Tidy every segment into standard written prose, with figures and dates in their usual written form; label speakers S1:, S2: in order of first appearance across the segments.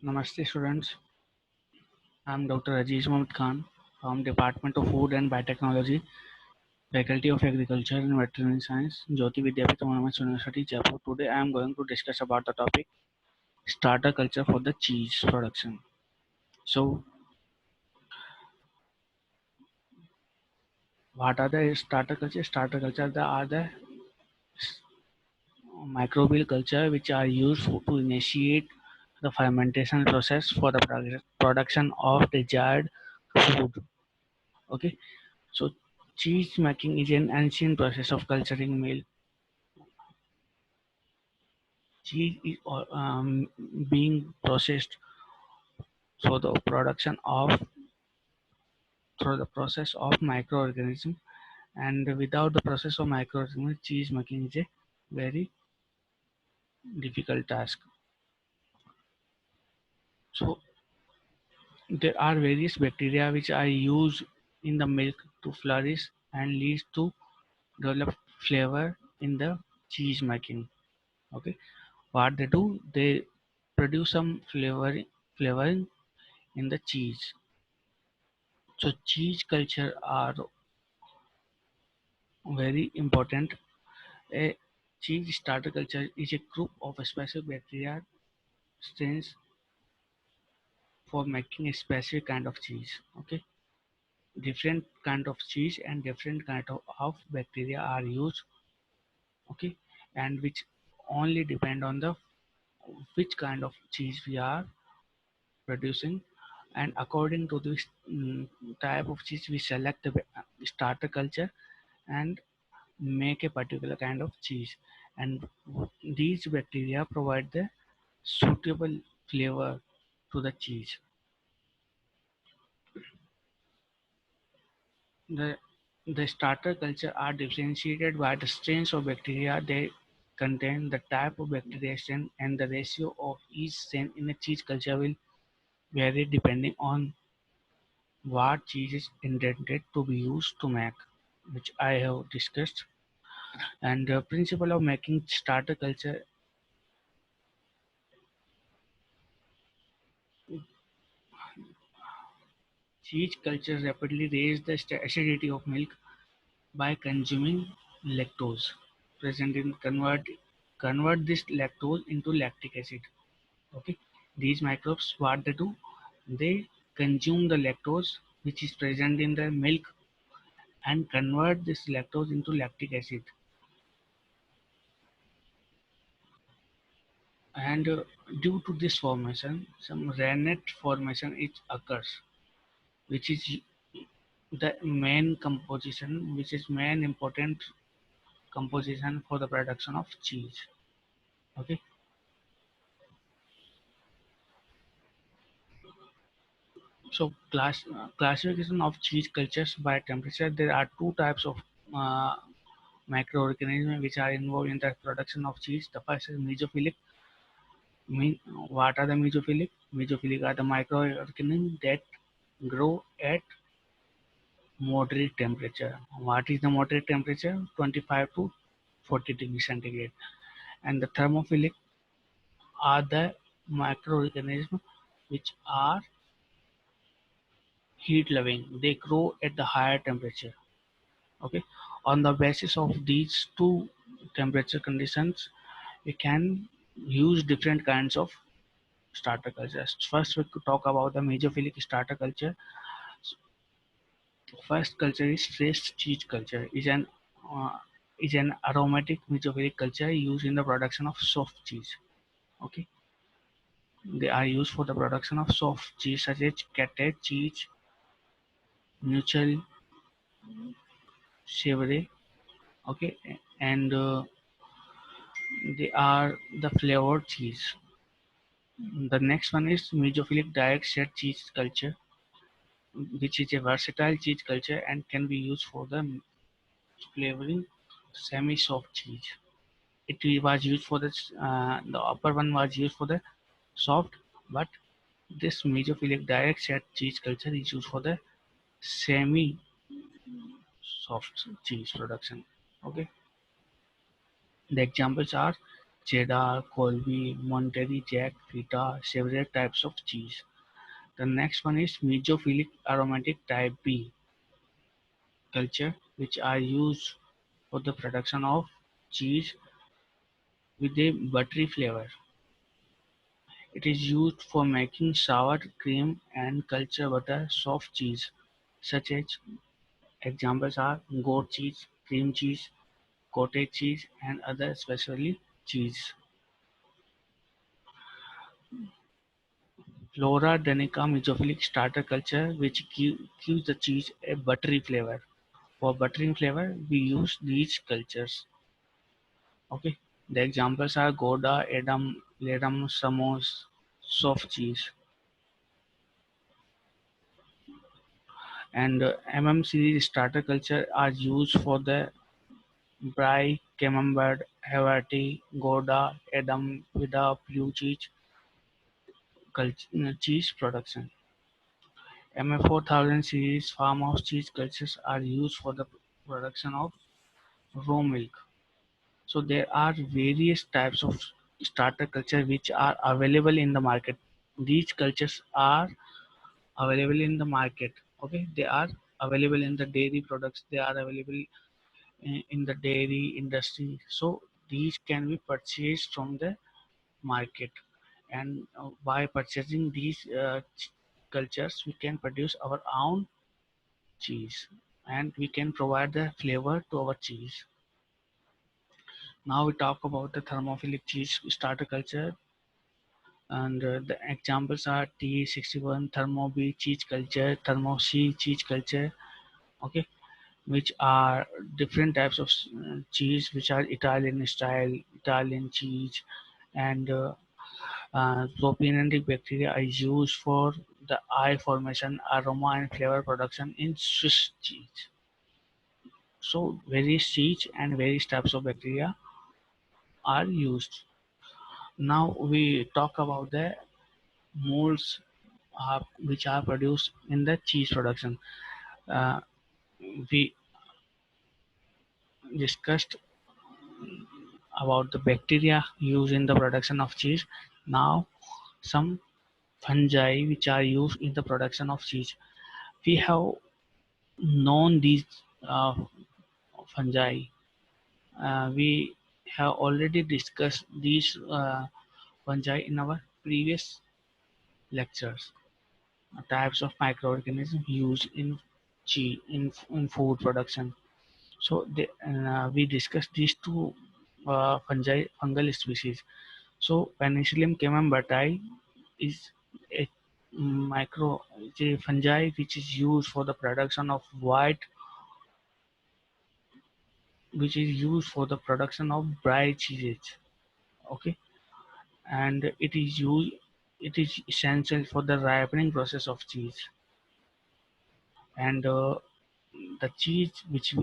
S1: Namaste students, I am Dr. Aziz Mohammed Khan from Department of Food and Biotechnology, Faculty of Agriculture and Veterinary Science, Jyoti Vidyapeeth Autonomous University, Jaipur. Today I am going to discuss about the topic starter culture for the cheese production. So, what are the starter culture? Starter culture are the microbial culture which are used to initiate the fermentation process for the production of desired food. Okay, so cheese making is an ancient process of culturing milk. Cheese is being processed through the production of through the process of microorganism, and without the process of microorganism, cheese making is a very difficult task. So there are various bacteria which are used in the milk to flourish and leads to develop flavor in the cheese making. Okay, what they do, they produce some flavoring in the cheese. So cheese culture are very important. A cheese starter culture is a group of specific bacteria strains for making a specific kind of cheese. Okay, different kind of cheese and different kind of bacteria are used. Okay, and which only depend on the which kind of cheese we are producing, and according to this type of cheese we select the starter culture and make a particular kind of cheese, and these bacteria provide the suitable flavor to the cheese. The starter culture are differentiated by the strains of bacteria they contain. The type of bacteria strain and the ratio of each strain in a cheese culture will vary depending on what cheese is intended to be used to make, which I have discussed. And the principle of making starter culture: cheese culture rapidly raise the acidity of milk by consuming lactose present in convert this lactose into lactic acid. Okay, these microbes, what they do, they consume the lactose which is present in the milk and convert this lactose into lactic acid, and due to this formation some rennet formation it occurs, which is the main composition, which is main important composition for the production of cheese. Okay, so classification of cheese cultures by temperature. There are two types of uh, microorganisms which are involved in the production of cheese. The first is mesophilic. What are the mesophilic? Mesophilic are the microorganisms that grow at moderate temperature. What is the moderate temperature? 25 to 40 degrees centigrade. And the thermophilic are the microorganisms which are heat loving. They grow at the higher temperature. Okay, on the basis of these two temperature conditions we can use different kinds of starter cultures. First we could talk about the mesophilic starter culture. First culture is fresh cheese culture, uh, is an aromatic mesophilic culture used in the production of soft cheese. Okay, they are used for the production of soft cheese such as cottage cheese, mutual, savory. Okay, and they are the flavored cheese. The next one is mesophilic direct set cheese culture, which is a versatile cheese culture and can be used for the flavoring semi-soft cheese. It was used for the upper one was used for the soft, but this mesophilic direct set cheese culture is used for the semi-soft cheese production. Okay, the examples are cheddar, Colby, Monterey Jack, feta, several types of cheese. The next one is mesophilic aromatic type B culture, which are used for the production of cheese with a buttery flavor. It is used for making sour cream and culture butter soft cheese, such as examples are goat cheese, cream cheese, cottage cheese, and other specialty cheese. Flora danica mesophilic starter culture, which gives the cheese a buttery flavor. For buttering flavor, we use these cultures. Okay, the examples are Gouda, Edam, Ledam, Samos, soft cheese, and series starter culture are used for the Brie, Camembert, Havarti, Gouda, Edam, Vida, blue cheese, cheese production. MF4000 series farmhouse cheese cultures are used for the production of raw milk. So there are various types of starter culture which are available in the market. These cultures are available in the market. Okay, they are available in the dairy products. They are available in the dairy industry. So these can be purchased from the market, and by purchasing these cultures, we can produce our own cheese, and we can provide the flavor to our cheese. Now we talk about the thermophilic cheese starter culture, and the examples are T61 Thermo B cheese culture, Thermo C cheese culture. Okay, which are different types of cheese, which are Italian style, Italian cheese, and propiontic bacteria are used for the eye formation, aroma, and flavor production in Swiss cheese. So various cheese and various types of bacteria are used. Now we talk about the molds which are produced in the cheese production. Uh, we discussed about the bacteria used in the production of cheese. Now some fungi which are used in the production of cheese. We have known these uh, fungi. We have already discussed these fungi in our previous lectures. Types of microorganisms used in in food production. So we discussed these two fungal species. So Penicillium camembert is a it's a fungi which is used for the production of brie cheeses. Okay, and it is essential for the ripening process of cheese, and the cheese which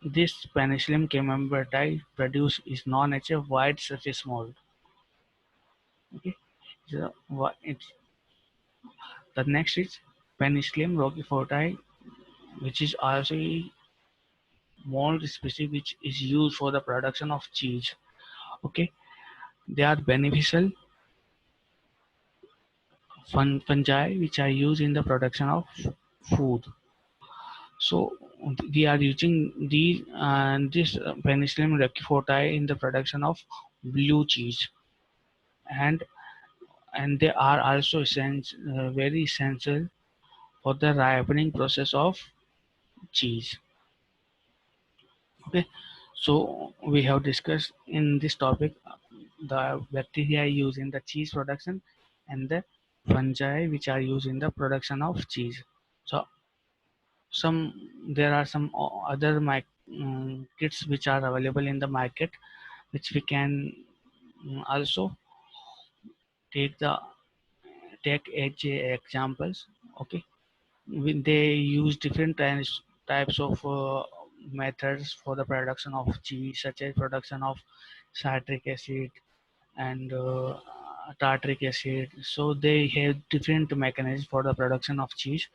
S1: this Penicillium camembert produce is known as a white surface mold. Okay, so the next is Penicillium roqueforti, which is also a mold species which is used for the production of cheese. Okay, they are beneficial fungi which are used in the production of food. So we are using this Penicillium roqueforti in the production of blue cheese, and they are also very essential for the ripening process of cheese. Okay, so we have discussed in this topic the bacteria used in the cheese production and the fungi which are used in the production of cheese. So there are some other kits which are available in the market, which we can also take the take as examples. Okay, they use different types of methods for the production of cheese, such as production of citric acid and tartaric acid. So they have different mechanisms for the production of cheese,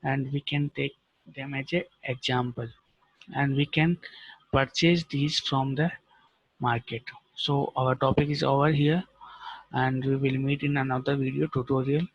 S1: and we can take them as an example, and we can purchase these from the market. So our topic is over here, and we will meet in another video tutorial.